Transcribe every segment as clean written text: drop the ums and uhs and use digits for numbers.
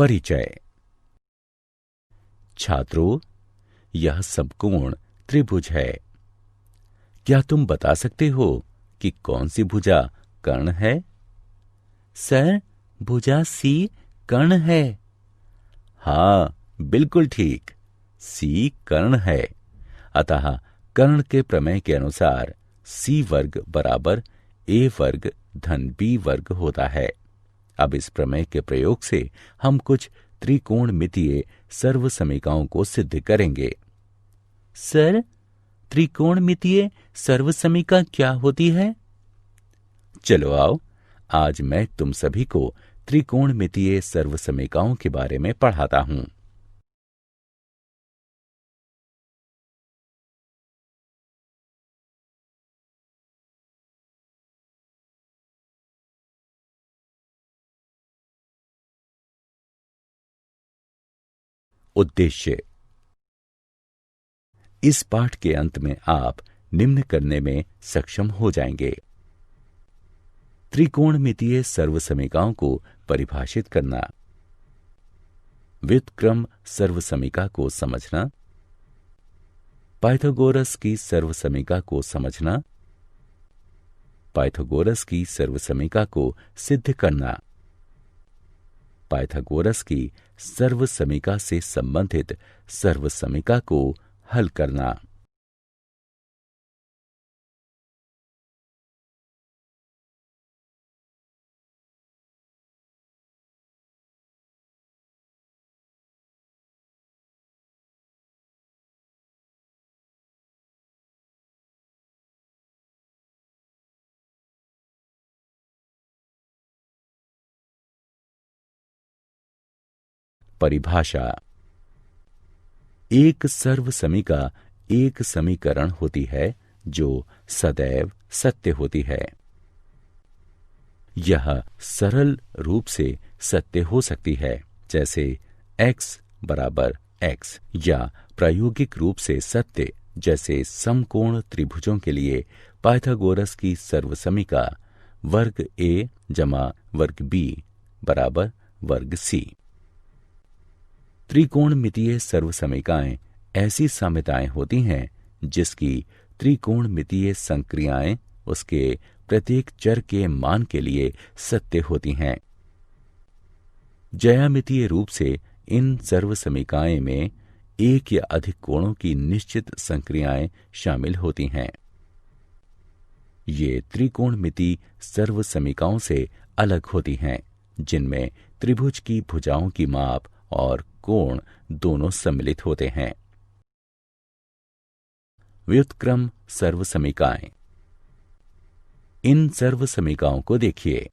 परिचय। छात्रों, यह समकोण त्रिभुज है। क्या तुम बता सकते हो कि कौन सी भुजा कर्ण है? सर, भुजा सी कर्ण है। हाँ, बिल्कुल ठीक, सी कर्ण है। अतः कर्ण के प्रमेय के अनुसार सी वर्ग बराबर ए वर्ग धन बी वर्ग होता है। अब इस प्रमेय के प्रयोग से हम कुछ त्रिकोणमितीय सर्वसमीकाओं को सिद्ध करेंगे। सर, त्रिकोणमितीय सर्वसमीका क्या होती है? चलो आओ, आज मैं तुम सभी को त्रिकोणमितीय सर्वसमीकाओं के बारे में पढ़ाता हूं। उद्देश्य। इस पाठ के अंत में आप निम्न करने में सक्षम हो जाएंगे। त्रिकोणमितीय सर्वसमीकाओं को परिभाषित करना, व्युत्क्रम सर्वसमीका को समझना, पाइथागोरस की सर्वसमीका को समझना, पाइथागोरस की सर्वसमीका को सिद्ध करना, पाइथागोरस की सर्वसमीका से संबंधित सर्वसमीका को हल करना। परिभाषा। एक सर्वसमीका एक समीकरण होती है जो सदैव सत्य होती है। यह सरल रूप से सत्य हो सकती है, जैसे x बराबर x, या प्रायोगिक रूप से सत्य, जैसे समकोण त्रिभुजों के लिए पाइथागोरस की सर्वसमीका वर्ग a जमा वर्ग b बराबर वर्ग c। त्रिकोणमितीय सर्वसमीकाएं ऐसी साम्यताएं होती हैं जिसकी त्रिकोणमितीय संक्रियाएं उसके प्रत्येक चर के मान के लिए सत्य होती हैं। ज्यामितीय रूप से इन सर्वसमीकाएं में एक या अधिक कोणों की निश्चित संक्रियाएं शामिल होती हैं। ये त्रिकोणमिति सर्वसमीकाओं से अलग होती हैं, जिनमें त्रिभुज की भुजाओं की माप और कोण दोनों सम्मिलित होते हैं। व्युत्क्रम सर्वसमीकाएं। इन सर्वसमीकाओं को देखिए।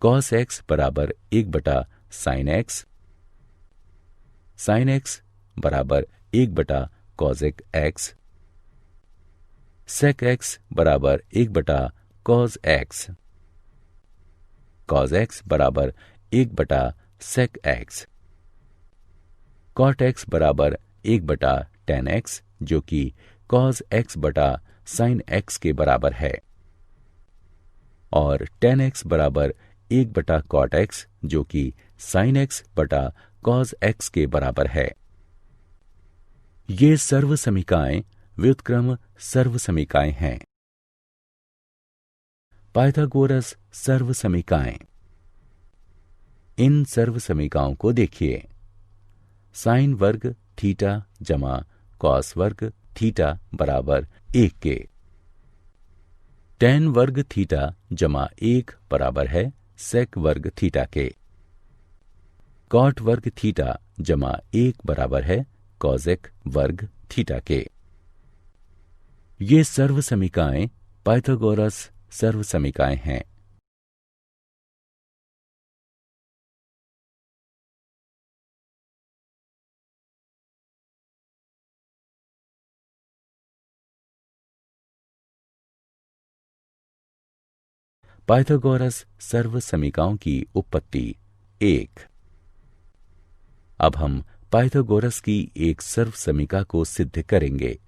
cos x बराबर 1 sin x, sin x बराबर 1 cosec x, sec x बराबर 1 cos x, cos x बराबर 1 sec x, cot x बराबर 1 tan x, जो कि cos x बटा sin x के बराबर है, और tan x बराबर 1 cot x, जो कि sin x बटा cos x के बराबर है। ये सर्वसमीकाएं व्युत्क्रम सर्वसमीकाएं हैं। पाइथागोरस सर्वसमीकाएं। इन सर्वसमीकाओं को देखिए। साइन वर्ग थीटा जमा कॉस वर्ग थीटा बराबर 1 के, टैन वर्ग थीटा जमा 1 बराबर है सेक वर्ग थीटा के, कॉट वर्ग थीटा जमा 1 बराबर है कॉजेक वर्ग थीटा के। ये सर्वसमीकाएं पाइथागोरस सर्वसमीकाएं हैं। पाइथागोरस सर्वसमीकाओं की उत्पत्ति 1। अब हम पाइथागोरस की एक सर्वसमीका को सिद्ध करेंगे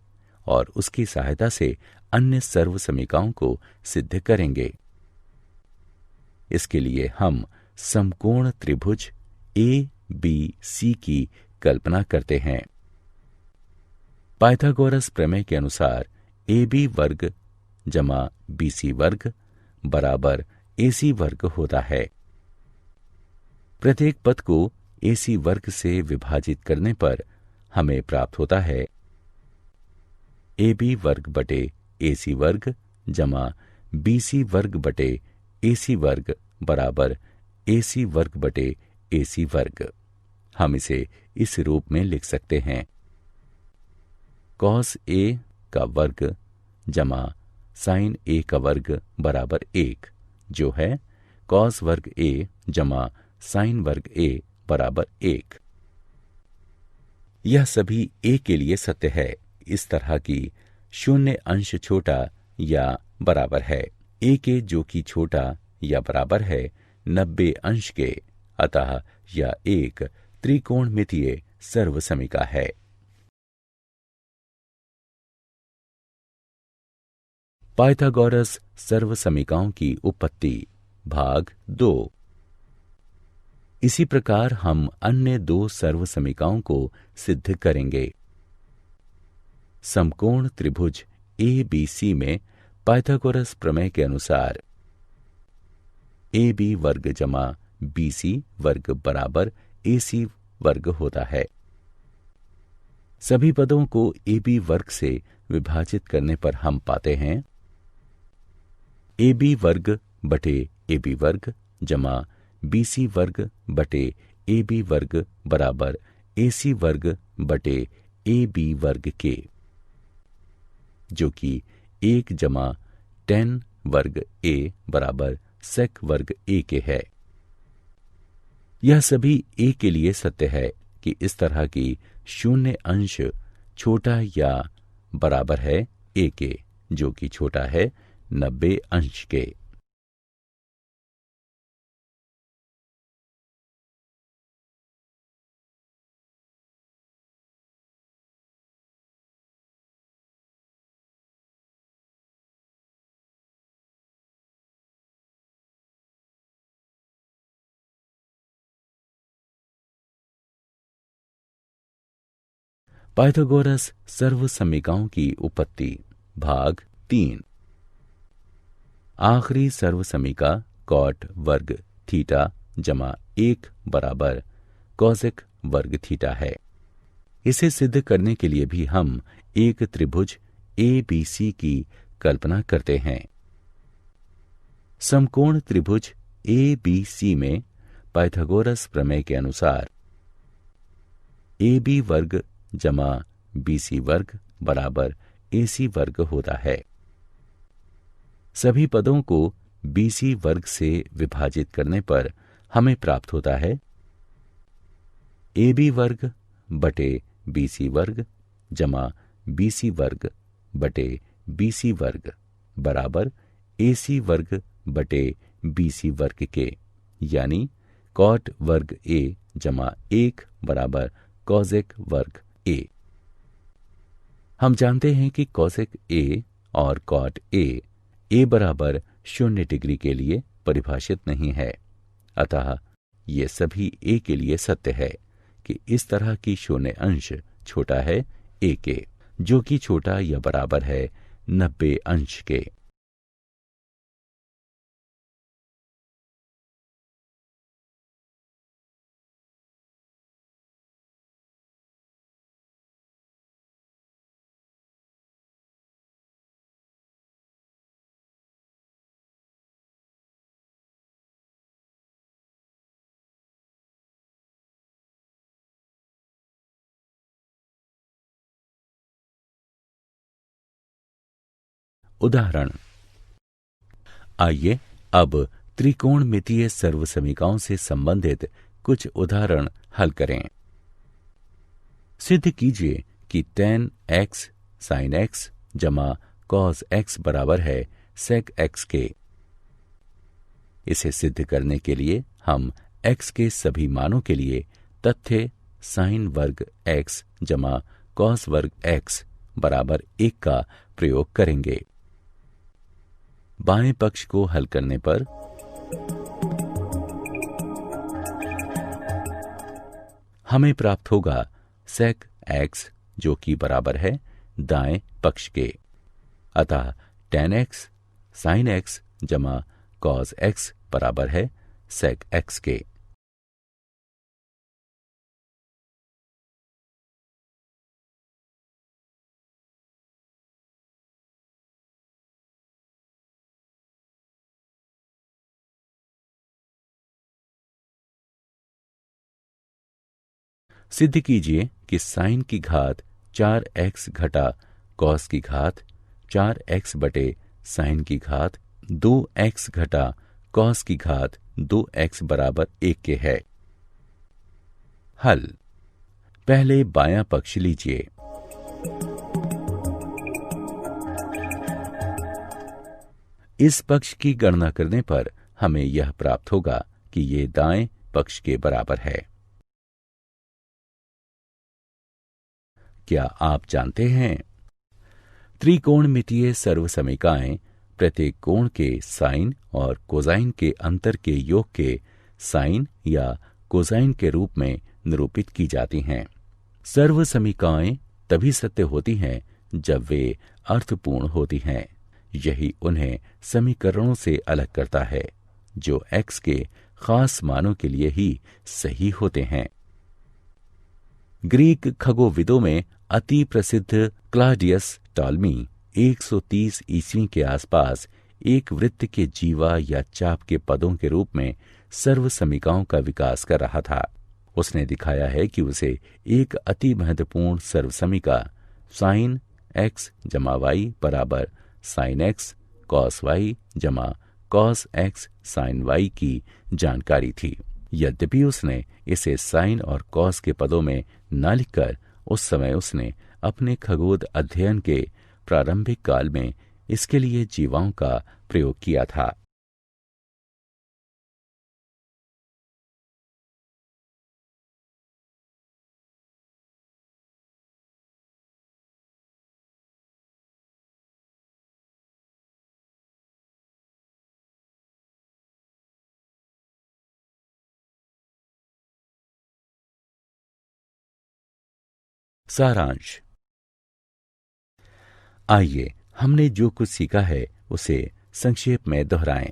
और उसकी सहायता से अन्य सर्वसमीकाओं को सिद्ध करेंगे। इसके लिए हम समकोण त्रिभुज ए बी सी की कल्पना करते हैं। पाइथागोरस प्रमेय के अनुसार ए बी वर्ग जमा बी सी वर्ग बराबर ए सी वर्ग होता है। प्रत्येक पद को ए सी वर्ग से विभाजित करने पर हमें प्राप्त होता है ए बी वर्ग बटे ए सी वर्ग जमा बी सी वर्ग बटे ए सी वर्ग बराबर ए सी वर्ग बटे ए सी वर्ग। हम इसे इस रूप में लिख सकते हैं कॉस ए का वर्ग जमा साइन ए का वर्ग बराबर 1, जो है कॉस वर्ग ए जमा साइन वर्ग ए बराबर 1। यह सभी ए के लिए सत्य है। इस तरह की शून्य अंश छोटा या बराबर है ए के, जो कि छोटा या बराबर है 90 अंश के। अतः यह एक त्रिकोणमितीय सर्वसमिका है। पाइथागोरस सर्वसमिकाओं की उत्पत्ति भाग 2। इसी प्रकार हम अन्य 2 सर्वसमिकाओं को सिद्ध करेंगे। समकोण त्रिभुज ए बी सी में पाइथागोरस प्रमेय के अनुसार ए बी वर्ग जमा बी सी वर्ग बराबर ए सी वर्ग होता है। सभी पदों को ए बी वर्ग से विभाजित करने पर हम पाते हैं ए बी वर्ग बटे ए बी वर्ग जमा बी सी वर्ग बटे ए बी वर्ग बराबर ए सी वर्ग बटे ए बी वर्ग के, जो कि 1 जमा tan वर्ग ए बराबर sec वर्ग ए के है। यह सभी ए के लिए सत्य है कि इस तरह की शून्य अंश छोटा या बराबर है ए के, जो कि छोटा है 90 अंश के। पाइथागोरस सर्वसमिकाओं की उत्पत्ति भाग 3। आखिरी सर्वसमिका कॉट वर्ग थीटा जमा 1 बराबर कॉसेक वर्ग थीटा है। इसे सिद्ध करने के लिए भी हम एक त्रिभुज ए बी सी की कल्पना करते हैं। समकोण त्रिभुज ए बी सी में पाइथागोरस प्रमेय के अनुसार ए बी वर्ग जमा बी सी वर्ग बराबर ए सी वर्ग होता है। सभी पदों को बी सी वर्ग से विभाजित करने पर हमें प्राप्त होता है ए बी वर्ग बटे बी सी वर्ग जमा बी सी वर्ग बटे बी सी वर्ग बराबर ए सी वर्ग बटे बी सी वर्ग के, यानी कॉट वर्ग ए जमा 1 बराबर कॉसेक वर्ग ए। हम जानते हैं कि कॉसेक ए और कॉट ए बराबर 0 डिग्री के लिए परिभाषित नहीं है। अतः ये सभी ए के लिए सत्य है कि इस तरह की शून्य अंश छोटा है ए के, जो कि छोटा या बराबर है 90 अंश के। उदाहरण। आइए अब त्रिकोणमितीय सर्वसमीकाओं से संबंधित कुछ उदाहरण हल करें। सिद्ध कीजिए कि tan x sin x जमा cos x बराबर है sec x के। इसे सिद्ध करने के लिए हम x के सभी मानों के लिए तथ्य sin वर्ग x जमा cos वर्ग x बराबर 1 का प्रयोग करेंगे। बाएं पक्ष को हल करने पर हमें प्राप्त होगा सेक एक्स जो कि बराबर है दाएं पक्ष के। अतः tan x sin x जमा cos x बराबर है sec x के। सिद्ध कीजिए कि साइन की घात 4x घटा कॉस की घात 4x बटे साइन की घात 2x घटा कॉस की घात 2x बराबर 1 के है। हल। पहले बायां पक्ष लीजिए। इस पक्ष की गणना करने पर हमें यह प्राप्त होगा कि ये दाएं पक्ष के बराबर है। क्या आप जानते हैं त्रिकोणमितीय सर्वसमीकाएं प्रत्येक कोण के साइन और कोसाइन के अंतर के योग के साइन या कोसाइन के रूप में निरूपित की जाती हैं। सर्वसमीकाएं तभी सत्य होती हैं जब वे अर्थपूर्ण होती हैं। यही उन्हें समीकरणों से अलग करता है जो x के खास मानों के लिए ही सही होते हैं। ग्रीक खगोविदों में अति प्रसिद्ध क्लाडियस टॉलमी 130 ईस्वी के आसपास एक वृत्त के जीवा या चाप के पदों के रूप में सर्वसमीकाओं का विकास कर रहा था। उसने दिखाया है कि उसे एक अति महत्वपूर्ण सर्वसमीका साइन एक्स जमा वाई बराबर साइन एक्स कॉस वाई जमा कॉस एक्स साइन वाई की जानकारी थी। यद्यपि उसने इसे साइन और कॉस के पदों में न लिखकर उस समय उसने अपने खगोल अध्ययन के प्रारंभिक काल में इसके लिए जीवाओं का प्रयोग किया था। सारांश। आइए हमने जो कुछ सीखा है उसे संक्षेप में दोहराएं।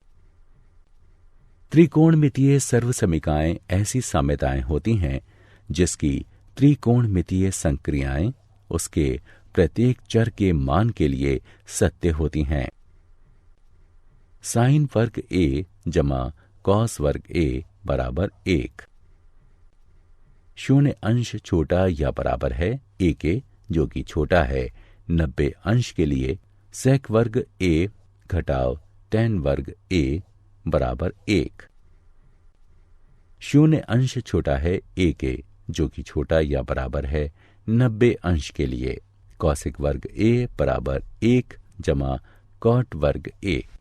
त्रिकोणमितीय सर्वसमीकाएं ऐसी साम्यताएं होती हैं जिसकी त्रिकोणमितीय संक्रियाएं उसके प्रत्येक चर के मान के लिए सत्य होती हैं। साइन वर्ग a जमा कॉस वर्ग a बराबर 1। शून्य अंश छोटा या बराबर है a के जो कि छोटा है 90 अंश के लिए सेक वर्ग a घटाव tan वर्ग a बराबर 1। शून्य अंश छोटा है a के जो कि छोटा या बराबर है 90 अंश के लिए कॉसिक वर्ग a बराबर 1 जमा कॉट वर्ग a।